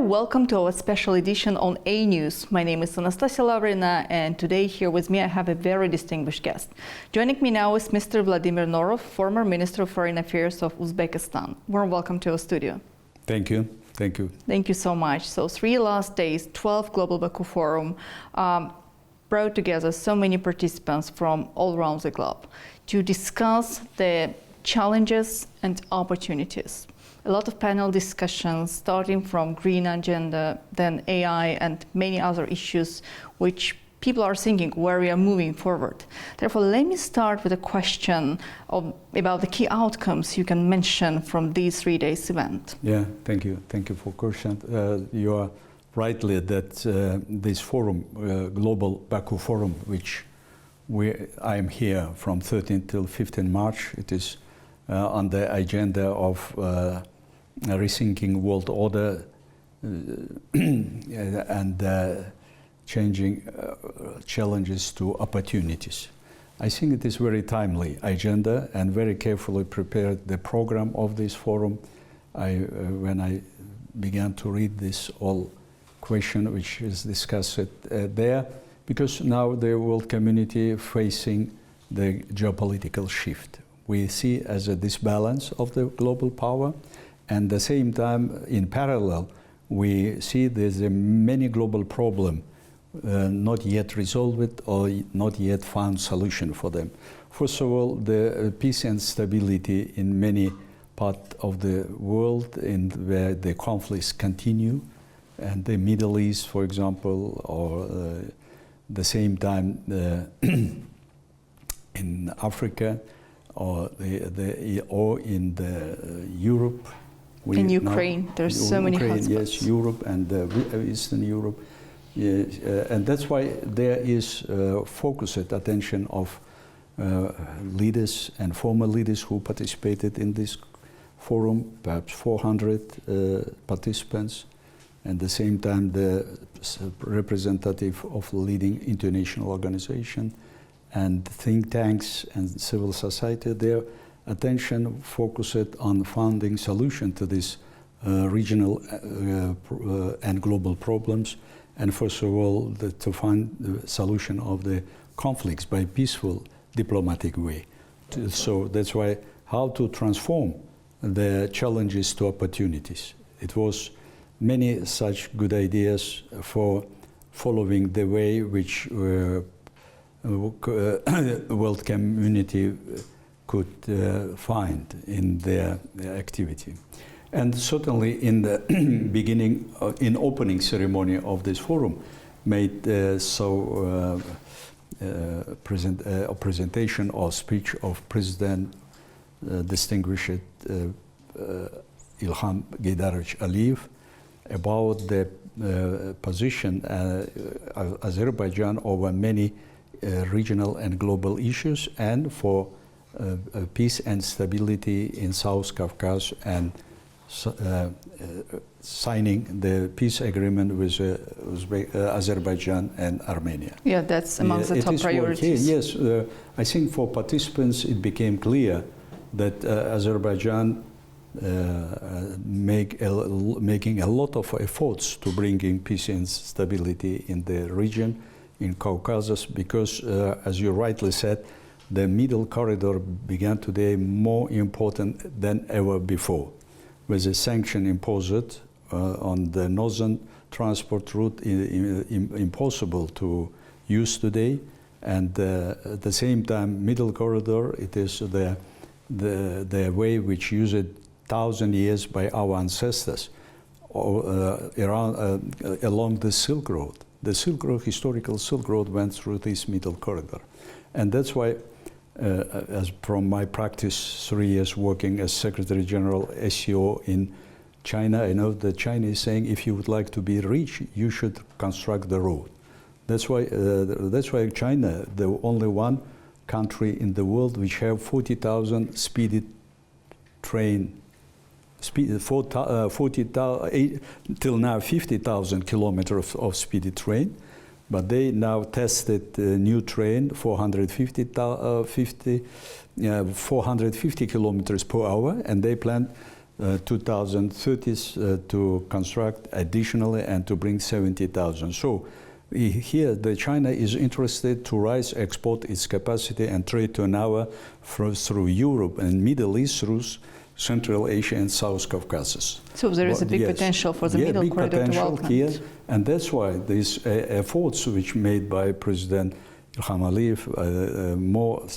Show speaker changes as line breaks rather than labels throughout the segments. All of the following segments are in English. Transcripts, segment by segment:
welcome to our special edition on AnewZ. My name is Anastasia Lavrina, and today here with me I have a very distinguished guest. Joining me now is Mr. Vladimir Norov, former Minister of Foreign Affairs of Uzbekistan. Warm welcome to our studio.
Thank you. Thank you.
Thank you so much. So 3 last days, 12 Global Baku Forum, brought together so many participants from all around the globe to discuss the challenges and opportunities. A lot of panel discussions, starting from green agenda, then AI, and many other issues which people are thinking where we are moving forward. Therefore, let me start with a question about the key outcomes you can mention from these 3 days event.
Yeah, thank you. Thank you for question. You are rightly that this forum, Global Baku Forum, which I am here from 13 till 15 March, it is on the agenda of rethinking world order and changing challenges to opportunities. I think it is very timely agenda and very carefully prepared the program of this forum. When I began to read this all question which is discussed there, because now the world community facing the geopolitical shift. We see as a disbalance of the global power, and at the same time, in parallel, we see there's a many global problem not yet resolved or not yet found solution for them. First of all, the peace and stability in many parts of the world in where the conflicts continue, and the Middle East, for example, or the same time in Africa, or in Europe.
In Ukraine, there's so many hotspots.
Yes, Europe and Eastern Europe. Yes, and that's why there is focused attention of leaders and former leaders who participated in this forum, perhaps 400 participants, and at the same time the representative of leading international organization and think tanks and civil society. Their attention focused on finding solution to these regional and global problems, and first of all to find the solution of the conflicts by peaceful diplomatic way. So that's why how to transform the challenges to opportunities. It was many such good ideas for following the way which world community could find in their activity. And certainly in the beginning, in opening ceremony of this forum, made presentation or speech of President distinguished Ilham Geydarovich Aliyev about the position Azerbaijan over many regional and global issues, and for peace and stability in South Caucasus, and signing the peace agreement with Azerbaijan and Armenia.
Yeah, that's amongst the top priorities.
Yes, I think for participants it became clear that Azerbaijan making a lot of efforts to bring in peace and stability in the region, in Caucasus, because as you rightly said, the middle corridor began today more important than ever before, with a sanction imposed on the northern transport route impossible to use today, and at the same time middle corridor, it is the way which used 1,000 years by our ancestors along the Silk Road. The Silk Road, historical Silk Road, went through this middle corridor, and that's why as from my practice 3 years working as Secretary General SCO in China, I know that China is saying if you would like to be rich, you should construct the road. That's why China, the only one country in the world which have 40,000 speedy train, till now 50,000 kilometers of speedy train. But they now tested a new train, 450 kilometers per hour, and they plan 2030 to construct additionally and to bring 70,000. So here China is interested to rise, export its capacity and trade turnover through Europe and Middle East, through Central Asia and South Caucasus.
So there is a big potential for the middle corridor development.
Here, and that's why these efforts which made by President Ilham Aliyev more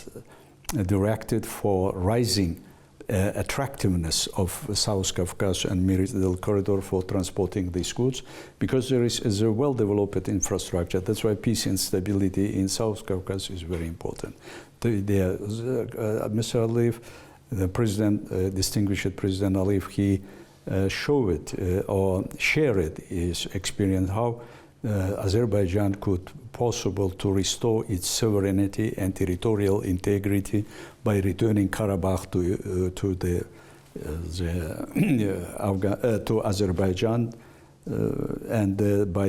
directed for rising attractiveness of South Caucasus and Middle Corridor for transporting these goods, because there is a well-developed infrastructure. That's why peace and stability in South Caucasus is very important. Mr. Aliyev, the president, distinguished President Aliyev, he showed or shared his experience how Azerbaijan could possible to restore its sovereignty and territorial integrity by returning Karabakh to Azerbaijan and by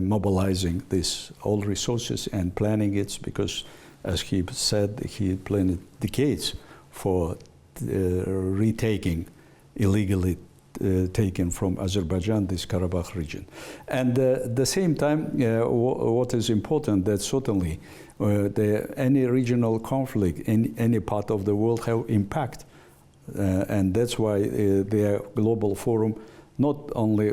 mobilizing these all resources and planning it, because as he said, he planned decades for retaking illegally taken from Azerbaijan, this Karabakh region. And at the same time, what is important, that certainly any regional conflict in any part of the world have impact. And that's why their global forum not only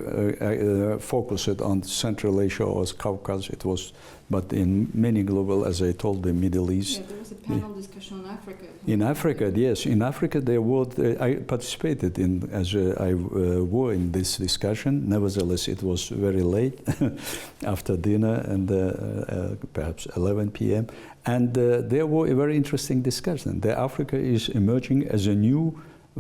focused on Central Asia or Caucasus, it was, but in many global, as I told, the Middle East.
Yeah, there was a panel discussion on Africa.
In Africa, yes. In Africa, there were, I participated in, as I were in this discussion. Nevertheless, it was very late after dinner and perhaps 11 p.m. And there were a very interesting discussion. That Africa is emerging as a new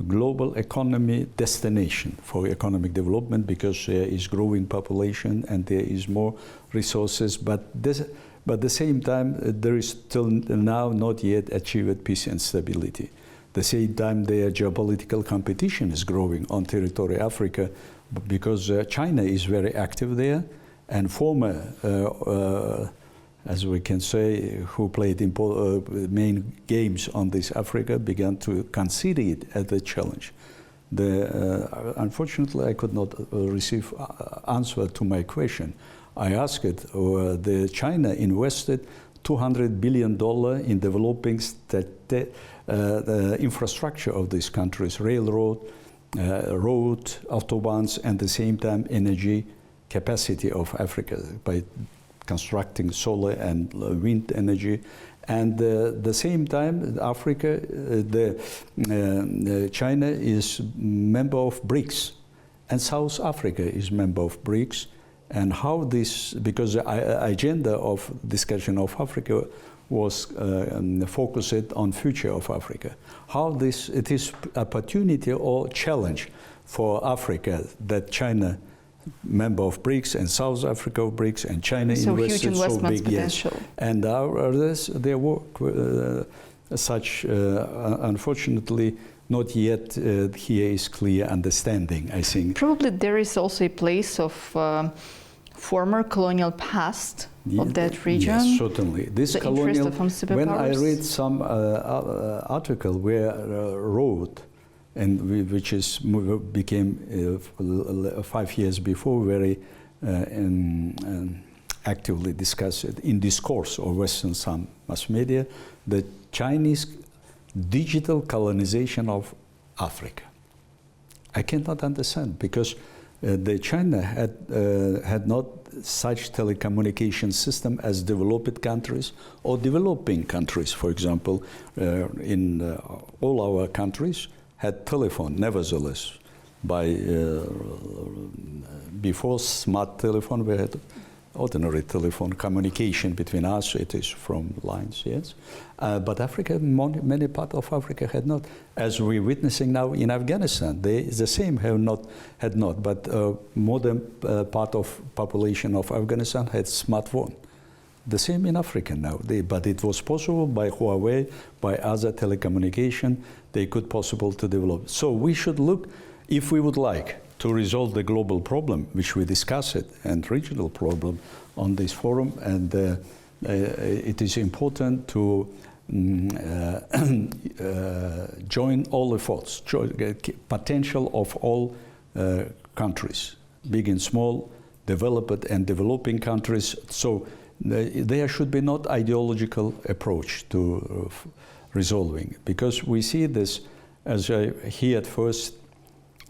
global economy destination for economic development, because there is growing population and there is more resources, but at the same time there is still now not yet achieved peace and stability. At the same time, their geopolitical competition is growing on territory of Africa, because China is very active there, and former as we can say, who played main games on this Africa, began to consider it as a challenge. Unfortunately, I could not receive answer to my question. I asked it, China invested $200 billion in developing the infrastructure of these countries, railroad, road, autobahns, and at the same time energy capacity of Africa by constructing solar and wind energy, and at the same time, Africa, China is member of BRICS, and South Africa is member of BRICS, and how this, because the agenda of discussion of Africa was focused on future of Africa, how this, it is opportunity or challenge for Africa that China member of BRICS and South Africa of BRICS and China
so
invested
huge investments
so big,
potential.
yes. And their work such unfortunately not yet here is clear understanding, I think.
Probably there is also a place of former colonial past of that region.
Yes, certainly. This
the
colonial, when I
superpowers.
read some article where wrote, and which is became 5 years before very actively discussed in discourse of Western some mass media, the Chinese digital colonization of Africa. I cannot understand, because the China had not such telecommunication system as developed countries or developing countries. For example, in all our countries had telephone, nevertheless. Before smart telephone, we had ordinary telephone communication between us. It is from lines, yes. But Africa, many parts of Africa had not. As we're witnessing now in Afghanistan, they the same had not. But modern part of population of Afghanistan had smartphone. The same in Africa now. But it was possible by Huawei, by other telecommunication, they could possible to develop. So we should look, if we would like to resolve the global problem, which we discussed, and regional problem on this forum, and it is important to join all efforts, potential of all countries, big and small, developed and developing countries. So there should be not ideological approach to resolving, because we see this, as I hear at first,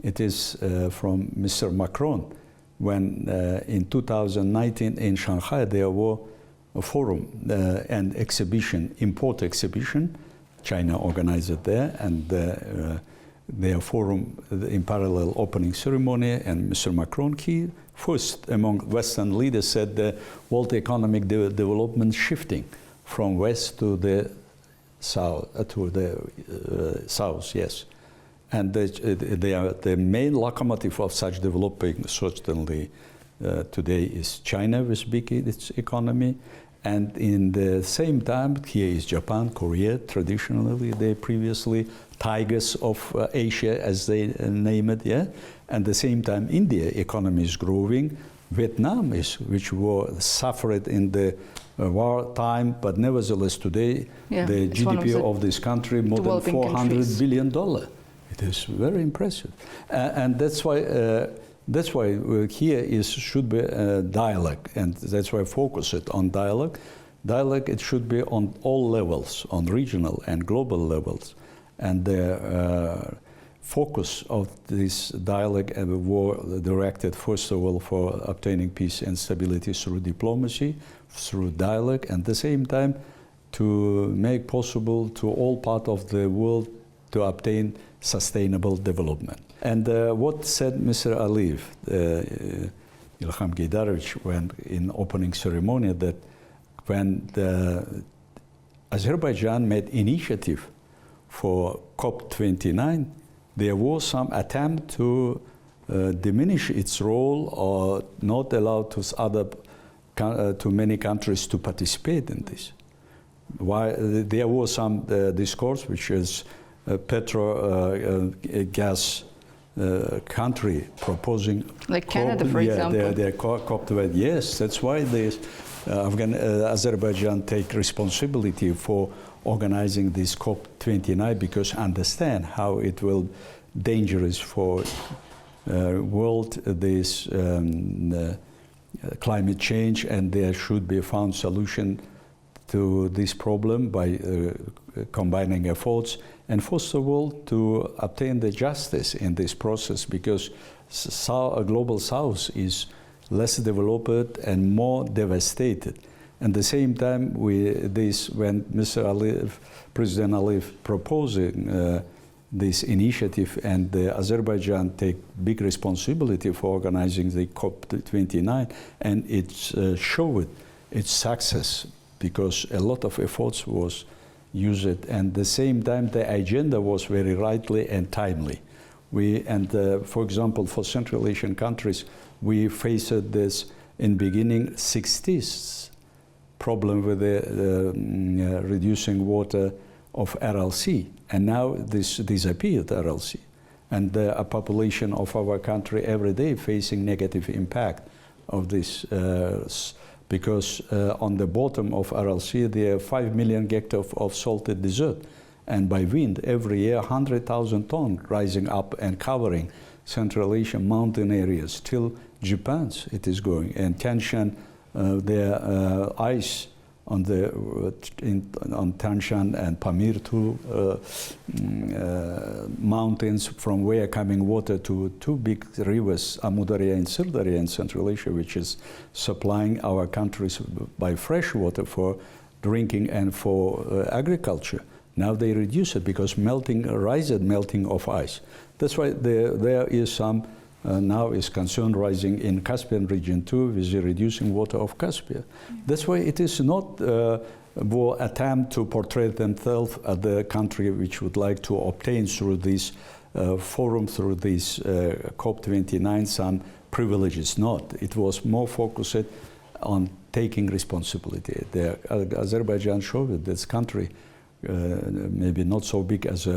it is from Mr. Macron, when in 2019 in Shanghai there was a forum and exhibition, import exhibition, China organized it there, and their forum in parallel opening ceremony, and Mr. Macron, he first among Western leaders said the world economic development shifting from west to the south, south, yes. And they are the main locomotive of such developing, certainly today is China with big its economy. And in the same time, here is Japan, Korea, traditionally they previously tigers of Asia, as they name it, yeah. And at the same time, India economy is growing. Vietnam is, which suffered in the war time, but nevertheless today, the GDP of this country more than $400 billion. It is very impressive, and that's why here should be dialogue, and that's why I focus it on dialogue. Dialogue, it should be on all levels, on regional and global levels, and the focus of this dialogue was directed first of all for obtaining peace and stability through diplomacy, through dialogue, and at the same time to make possible to all parts of the world to obtain sustainable development. And what said Mr. Aliyev, Ilham Geydarovich, when in opening ceremony, that when Azerbaijan made initiative for COP29, there was some attempt to diminish its role or not allow to many countries to participate in this. Why there was some discourse which is gas country proposing,
like Canada, for example.
Their COP28. Yes, that's why Azerbaijan take responsibility for organizing this COP29, because understand how it will dangerous for world this climate change, and there should be found solution to this problem by combining efforts, and first of all to obtain the justice in this process, because global south is less developed and more devastated. At the same time, when Mr. Aliyev, President Aliyev proposing this initiative, and Azerbaijan take big responsibility for organizing the COP29, and it showed its success, because a lot of efforts was used, and at the same time the agenda was very rightly and timely. For example, for Central Asian countries, we faced this in beginning 60s problem with the reducing water of RLC, and now this disappeared RLC, and a population of our country every day facing negative impact of this. Because on the bottom of RLC there are 5 million hectares of salted desert, and by wind every year 100,000 tons rising up and covering Central Asian mountain areas till Japan's it is going, and Tianshan there ice on Tianshan and Pamir, two mountains from where coming water to two big rivers, Amudarya and Sirdarya in Central Asia, which is supplying our countries by fresh water for drinking and for agriculture. Now they reduce it because melting of ice. That's why there is some now is concern rising in Caspian region too, with the reducing water of Caspia. That's why it is not will attempt to portray themselves as the country which would like to obtain through this forum, through this COP29 some privileges. Not. It was more focused on taking responsibility. Azerbaijan showed that this country, maybe not so big as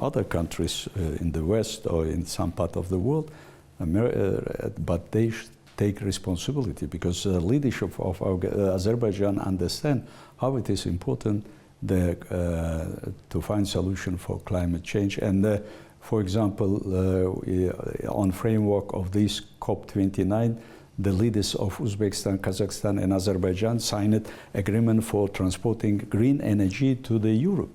other countries in the West or in some part of the world, but they take responsibility because the leadership of Azerbaijan understand how it is important to find solution for climate change. And for example, on framework of this COP29, the leaders of Uzbekistan, Kazakhstan, and Azerbaijan signed agreement for transporting green energy to the Europe.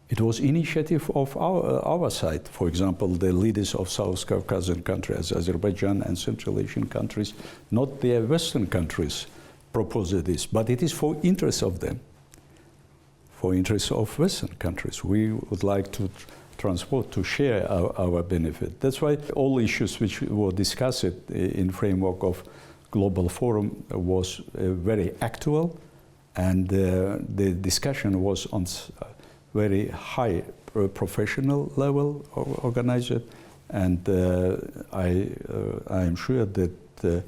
It was initiative of our side. For example, the leaders of South Caucasian countries, Azerbaijan and Central Asian countries, not the Western countries, proposed this, but it is for interest of them, for interest of Western countries. We would like to transport, to share our benefit. That's why all issues which were discussed in framework of Global Forum was very actual, and the discussion was on very high professional level organized, and I am sure that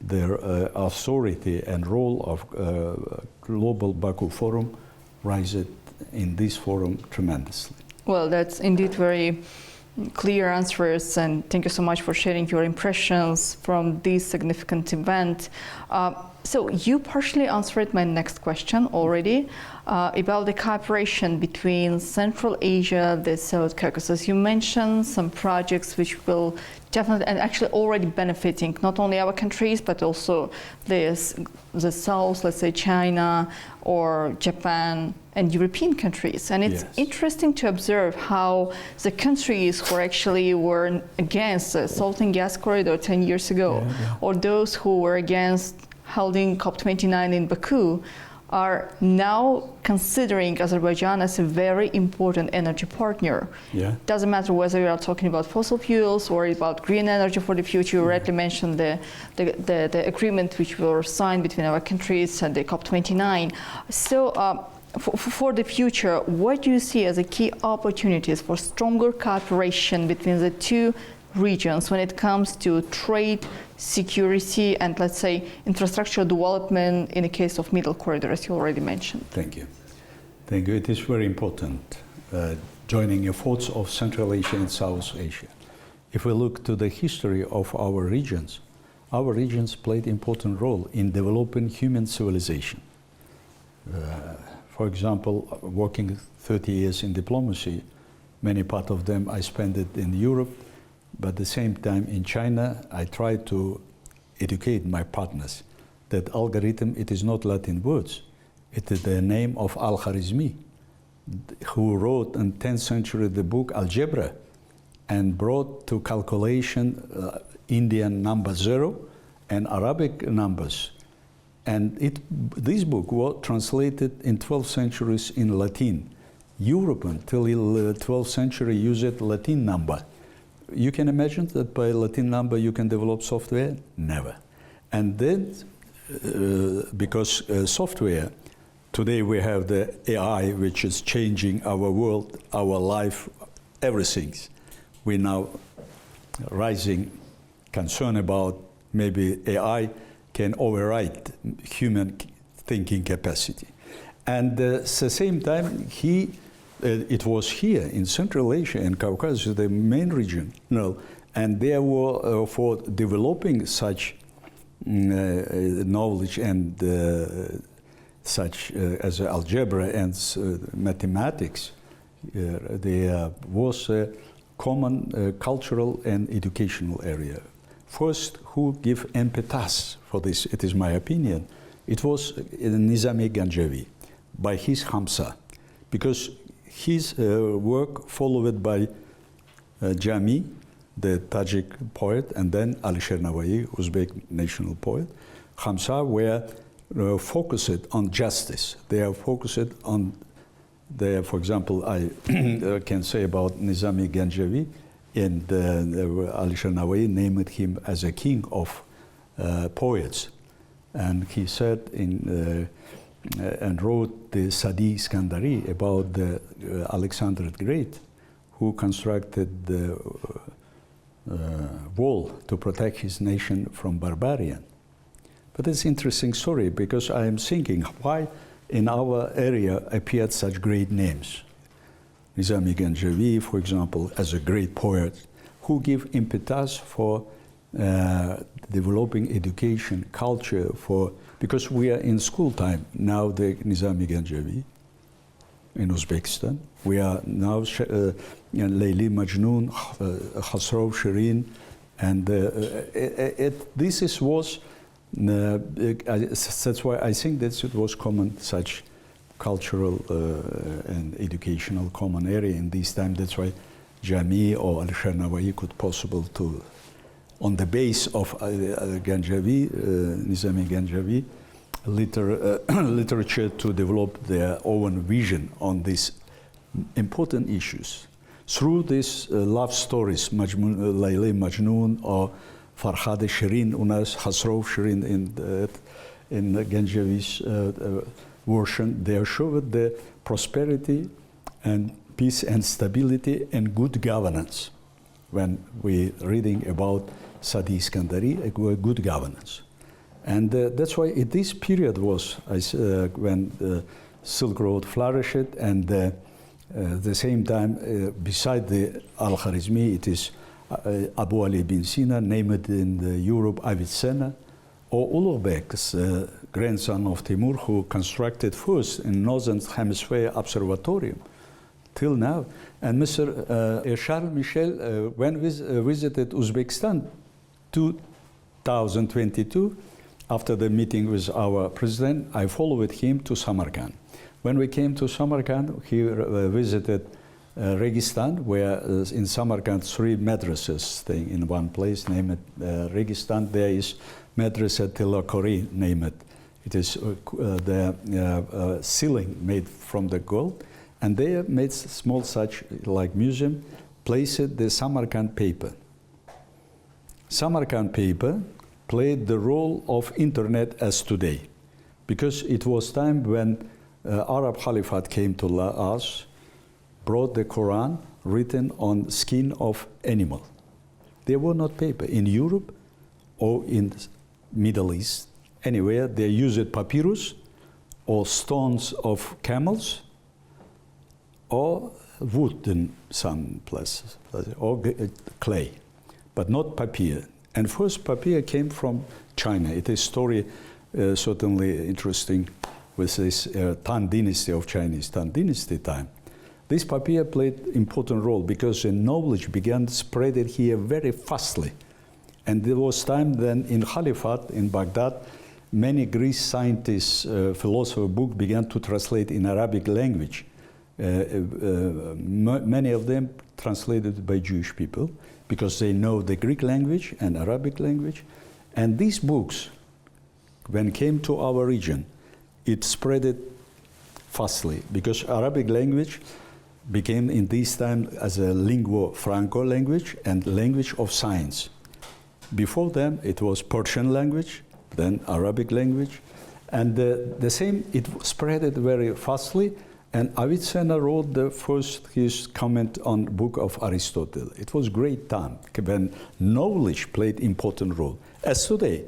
their authority and role of Global Baku Forum rises in this forum tremendously.
Well, that's indeed very clear answers, and thank you so much for sharing your impressions from this significant event. So you partially answered my next question already about the cooperation between Central Asia, the South Caucasus. You mentioned some projects which will definitely and actually already benefiting not only our countries but also the South, let's say China or Japan and European countries. And it's interesting to observe how the countries who actually were against the salt and gas corridor 10 years ago, or those who were against holding COP29 in Baku, are now considering Azerbaijan as a very important energy partner. Doesn't matter whether you are talking about fossil fuels or about green energy for the future. You rightly mentioned the agreement which were signed between our countries and the COP29. So for the future, what do you see as the key opportunities for stronger cooperation between the two regions when it comes to trade, security, and let's say infrastructure development in the case of Middle Corridor, as you already mentioned?
Thank you. Thank you. It is very important joining efforts of Central Asia and South Asia. If we look to the history of our regions played important role in developing human civilization. For example, working 30 years in diplomacy, many part of them I spent it in Europe, but at the same time in China, I try to educate my partners that algorithm, it is not Latin words. It is the name of Al-Khwarizmi, who wrote in 10th century the book Algebra and brought to calculation Indian number 0 and Arabic numbers. And this book was translated in 12th centuries in Latin. Europe until the 12th century used Latin number. You can imagine that by Latin number you can develop software? Never. And then, because software, today we have the AI which is changing our world, our life, everything. We now rising concern about maybe AI can override human thinking capacity. And at the same time, it was here in Central Asia and Caucasus, the main region, and there were for developing such knowledge and such as algebra and mathematics, there was a common cultural and educational area. First, who gave impetus for this, it is my opinion, it was Nizami Ganjavi, by his Hamsa, because his work followed by Jami, the Tajik poet, and then Alisher Navai, Uzbek national poet. Hamsa were focused on justice. They are focused on, for example, I can say about Nizami Ganjavi, and Alisher Navai named him as a king of poets. And he said and wrote the Sadi Iskandari about the Alexander the Great, who constructed the wall to protect his nation from barbarian. But it's an interesting story because I am thinking why in our area appeared such great names. Nizami Ganjavi, for example, as a great poet, who gave impetus for developing education, culture, because we are in school time now, the Nizami Ganjavi, in Uzbekistan. We are now Layli, Majnun, Khosrow, Shirin, and this was, that's why I think that it was common, such cultural and educational common area in this time. That's why Jami or Alisher Nawai could possible to, on the base of Ganjavi, Nizami Ganjavi, literature to develop their own vision on these important issues. Through these love stories, Layli Majnun or Farhad Shirin, Unas Khosrow Shirin in Ganjavi's version, they showed the prosperity and peace and stability and good governance. When we reading about Sadi Iskandari, good governance. And that's why this period was when the Silk Road flourished, and the same time, beside the Al-Khwarizmi, it is Abu Ali bin Sina, named in Europe Avicenna, or Ulugh grandson of Timur, who constructed first in Northern Hemisphere observatorium till now. And Mr. Charles Michel, when we visited Uzbekistan 2022, after the meeting with our president, I followed him to Samarkand. When we came to Samarkand, he visited Registan, where in Samarkand 3 madrasas staying in one place, named Registan. There is Madrasa Tilakori, named. It is the ceiling made from the gold, and they made small such like museum, placed the Samarkand paper. Samarkand paper played the role of internet as today, because it was time when Arab Caliphate came to us, brought the Quran written on skin of animal. There were not paper in Europe or in Middle East. Anywhere they used papyrus or stones of camels or wood in some places, or clay, but not papier. And first papier came from China. It is story certainly interesting with this Tang dynasty of Chinese, Tang dynasty time. This papier played important role because the knowledge began spreading here very fastly. And there was time then in Caliphate, in Baghdad, many Greek scientists, philosopher book began to translate in Arabic language. Many of them translated by Jewish people because they know the Greek language and Arabic language. And these books, when came to our region, it spread it fastly because Arabic language became in this time as a lingua franca language and language of science. Before them, it was Persian language, then Arabic language, and the same, it spread it very fastly. And Avicenna wrote the first his comment on book of Aristotle. It was great time when knowledge played important role. As today,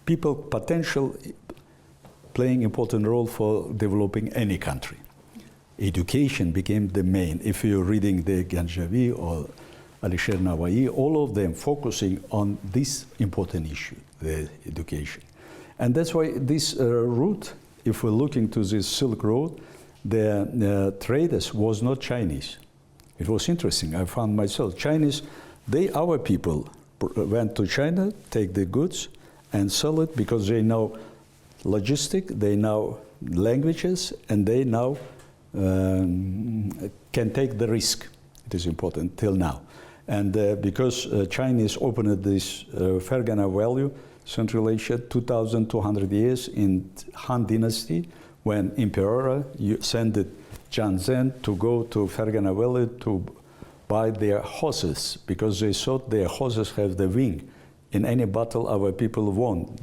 people potential playing important role for developing any country. Education became the main. If you're reading the Ganjavi or Alisher Nawai, all of them focusing on this important issue, the education. And that's why this route, if we're looking to this Silk Road, the traders was not Chinese. It was interesting. I found myself, Chinese, our people went to China, take the goods and sell it because they know logistic, they know languages, and they now can take the risk. It is important till now. And because Chinese opened this Fergana Valley, Central Asia, 2,200 years in Han Dynasty, when Emperor sent Jiang Zhen to go to Fergana Valley to buy their horses, because they thought their horses have the wing. In any battle, our people won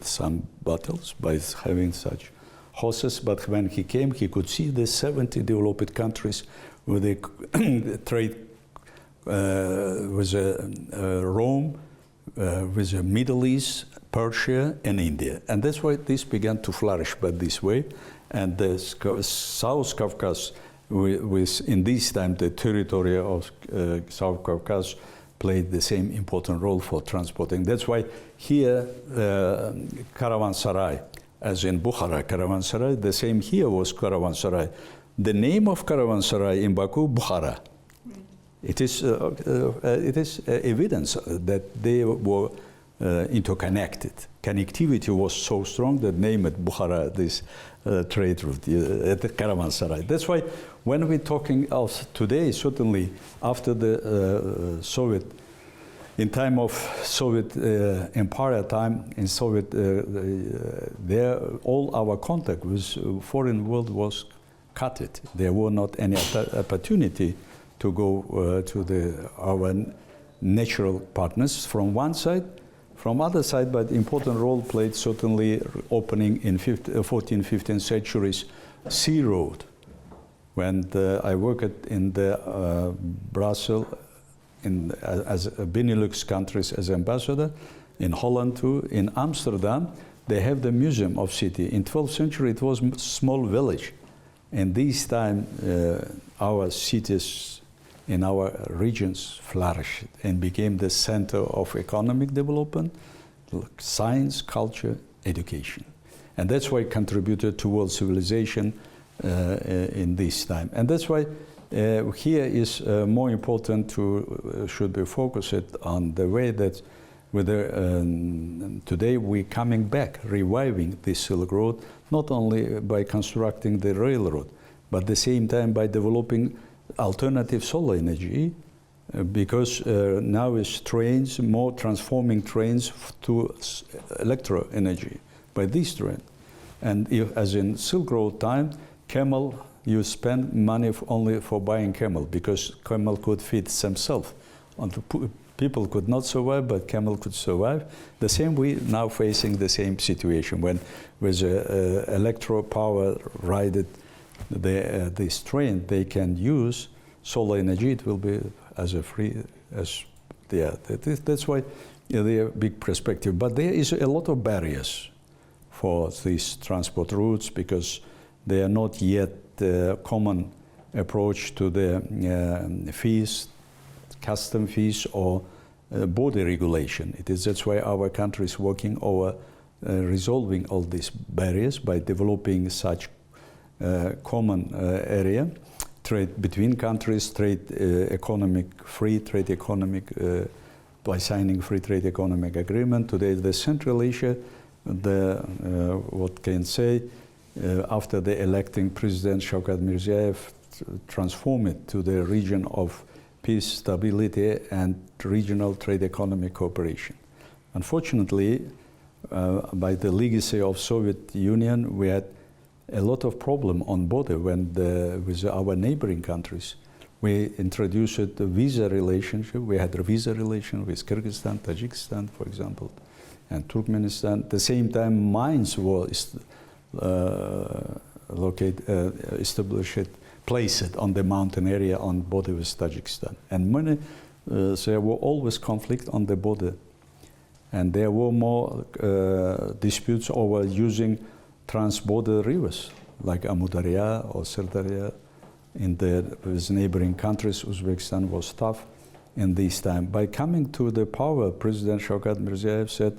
some battles by having such horses, but when he came, he could see the 70 developed countries with the trade with Rome, with the Middle East, Persia, and India. And that's why this began to flourish by this way. And the South Caucasus, in this time, the territory of South Caucasus played the same important role for transporting. That's why here, Caravanserai, as in Bukhara, Caravanserai, the same here was Caravanserai. the name of caravanserai in Baku, Bukhara. It is evidence that they were interconnected. Connectivity was so strong that named Bukhara this trade route at the caravanserai. That's why when we're talking of today, certainly after the Soviet, in time of Soviet empire time, in Soviet, there all our contact with foreign world was cut it. There were not any opportunity to go to our natural partners from one side. From other side, but important role played certainly opening in 14th, 15th centuries sea road. When I worked in the Brussels as a Benelux countries as ambassador, in Holland too, in Amsterdam, they have the Museum of City. In 12th century, it was a small village. And this time, our cities in our regions flourished and became the center of economic development, science, culture, education. And that's why it contributed towards civilization in this time. And that's why here is more important to should be focused on the way that whether today we're coming back, reviving this Silk Road, not only by constructing the railroad, but at the same time by developing alternative solar energy, because now is trains, more transforming trains to electro energy by this train. And if, as in Silk Road time, camel, you spend money only for buying camel, because camel could feed themselves. People could not survive, but camel could survive. The same, we now facing the same situation when with electro power rided this train, they can use solar energy. It will be as a free as that's why they have big perspective. But there is a lot of barriers for these transport routes because they are not yet common approach to the fees, custom fees or border regulation. That's why our country is working over resolving all these barriers by developing such common area, trade between countries, free trade economic, by signing free trade economic agreement. Today, the Central Asia, what can say, after the electing President Shavkat Mirziyoyev, transform it to the region of peace, stability, and regional trade economic cooperation. Unfortunately, by the legacy of Soviet Union, we had a lot of problem on border with our neighboring countries. We introduced a visa relationship. We had a visa relation with Kyrgyzstan, Tajikistan, for example, and Turkmenistan. At the same time, mines were placed on the mountain area on border with Tajikistan. And many, there were always conflict on the border. And there were more disputes over using trans-border rivers like Amudarya or Sirdarya with neighboring countries. Uzbekistan was tough in this time. By coming to the power, President Shavkat Mirziyoyev said,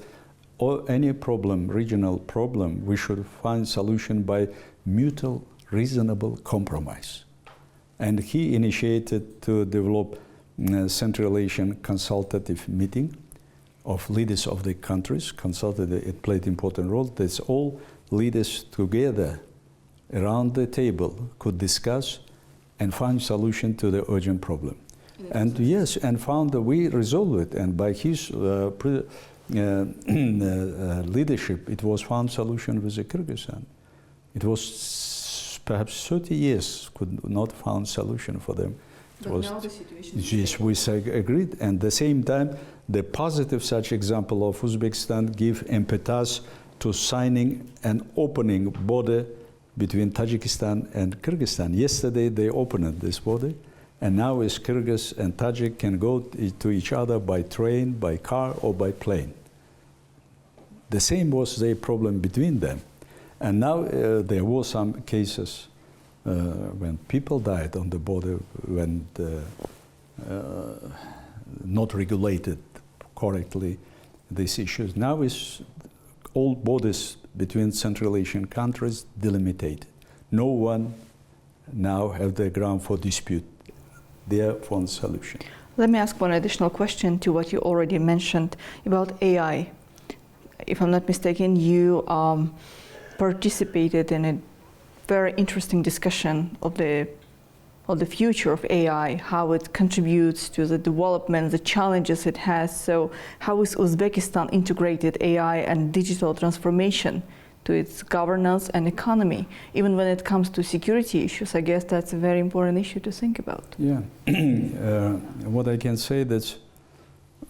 any problem, regional problem, we should find solution by mutual reasonable compromise. And he initiated to develop Central Asian consultative meeting of leaders of the countries. It played important role. That's all leaders together around the table could discuss and find solution to the urgent problem. And yes, and found that we resolved it. And by his leadership, it was found solution with the Kyrgyzstan. It was perhaps 30 years could not found solution for them.
But now the situation is
yes, we agreed. And at the same time, the positive such example of Uzbekistan give impetus to signing and opening border between Tajikistan and Kyrgyzstan. Yesterday they opened this border, and now is Kyrgyz and Tajik can go to each other by train, by car, or by plane. The same was the problem between them. And now there were some cases when people died on the border when not regulated correctly these issues. Now is all borders between Central Asian countries delimited. No one now have the ground for dispute. Therefore, the solution.
Let me ask one additional question to what you already mentioned about AI. If I'm not mistaken, you participated in a very interesting discussion of the future of AI, how it contributes to the development, the challenges it has. So how is Uzbekistan integrated AI and digital transformation to its governance and economy? Even when it comes to security issues, I guess that's a very important issue to think about.
Yeah, what I can say that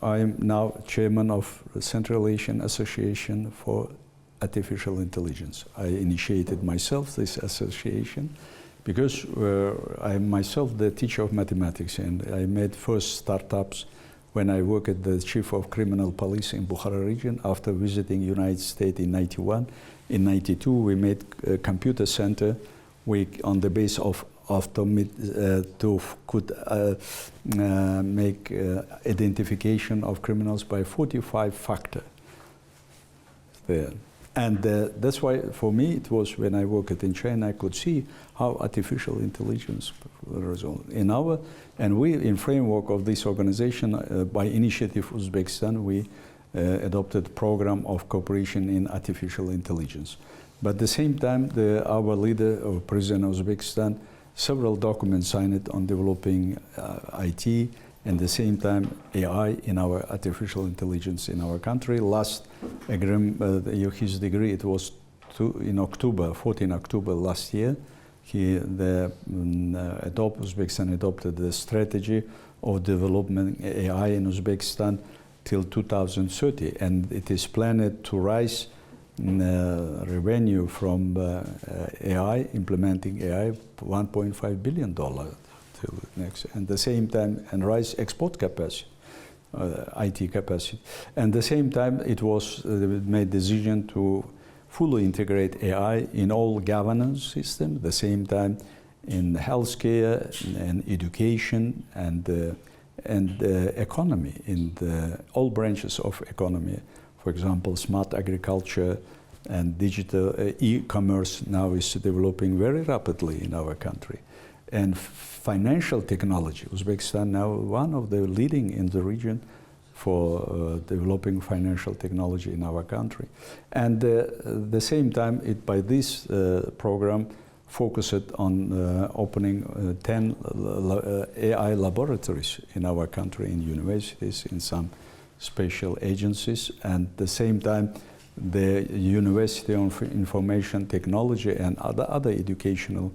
I am now chairman of the Central Asian Association for Artificial Intelligence. I initiated myself this association because I'm myself the teacher of mathematics, and I made first startups when I worked at the chief of criminal police in Bukhara region after visiting United States in 91. In 92, we made a computer center on the base of could make identification of criminals by 45 factor there. And that's why, for me, it was when I worked in China, I could see how artificial intelligence and we, in framework of this organization, by initiative Uzbekistan, we adopted program of cooperation in artificial intelligence. But at the same time, our leader, or President of Uzbekistan, several documents signed on developing IT, and at the same time AI in our artificial intelligence in our country. Last agreement, his degree, it was in October, 14 October last year. Uzbekistan adopted the strategy of development AI in Uzbekistan till 2030, and it is planned to rise revenue from AI, implementing AI, $1.5 billion. Next, and the same time, and rise export capacity, IT capacity. And the same time, it was made decision to fully integrate AI in all governance system. The same time, in healthcare and education and economy, in all branches of economy. For example, smart agriculture and digital e-commerce now is developing very rapidly in our country. And financial technology, Uzbekistan now one of the leading in the region for developing financial technology in our country. And at the same time, by this program focused on opening 10 AI laboratories in our country, in universities, in some special agencies, and at the same time, the University of Information Technology and other educational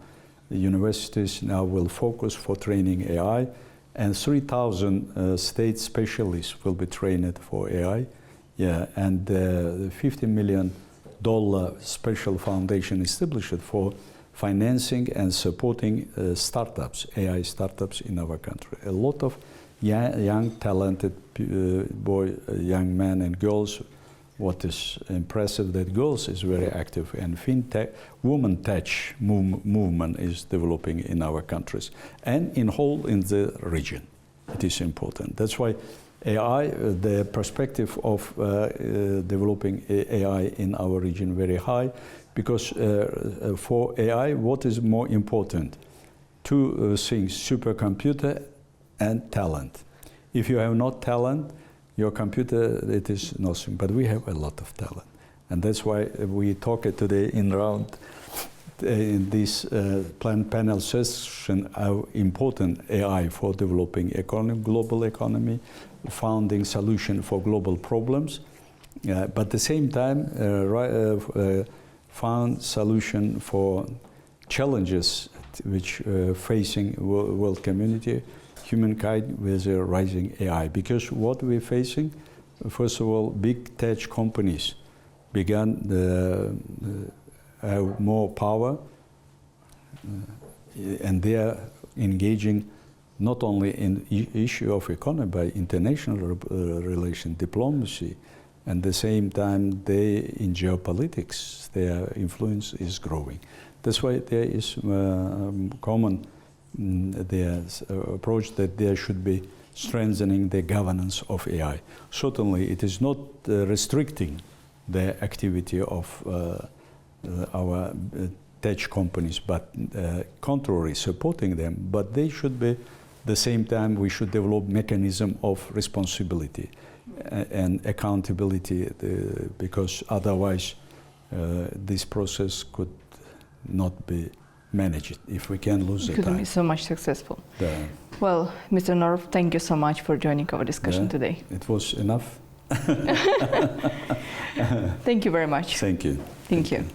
universities now will focus for training AI, and 3,000 state specialists will be trained for AI. Yeah, and the $50 million special foundation established for financing and supporting startups, AI startups in our country. A lot of young talented young men and girls. What is impressive that girls is very active, and fintech, woman tech movement is developing in our countries and in the region. It is important. That's why AI, the perspective of developing AI in our region very high, because for AI, what is more important? Two things: supercomputer and talent. If you have not talent, your computer, it is nothing, but we have a lot of talent. And that's why we talk today in this panel session, how important AI for developing economy, global economy, finding solution for global problems, but at the same time, found solution for challenges which facing world community, humankind with a rising AI. Because what we're facing, first of all, big tech companies began to have more power, and they are engaging not only in issue of economy, but international relation, diplomacy, and at the same time, in geopolitics, their influence is growing. That's why there is common their approach that there should be strengthening the governance of AI. Certainly, it is not restricting the activity of our tech companies, but contrary, supporting them. But they should be, the same time, we should develop mechanism of responsibility and accountability, because otherwise this process could not be managed if we can lose the time.
Couldn't be so much successful. Well, Mr. Norov, thank you so much for joining our discussion today.
It was enough.
Thank you very much.
Thank you.
Thank you.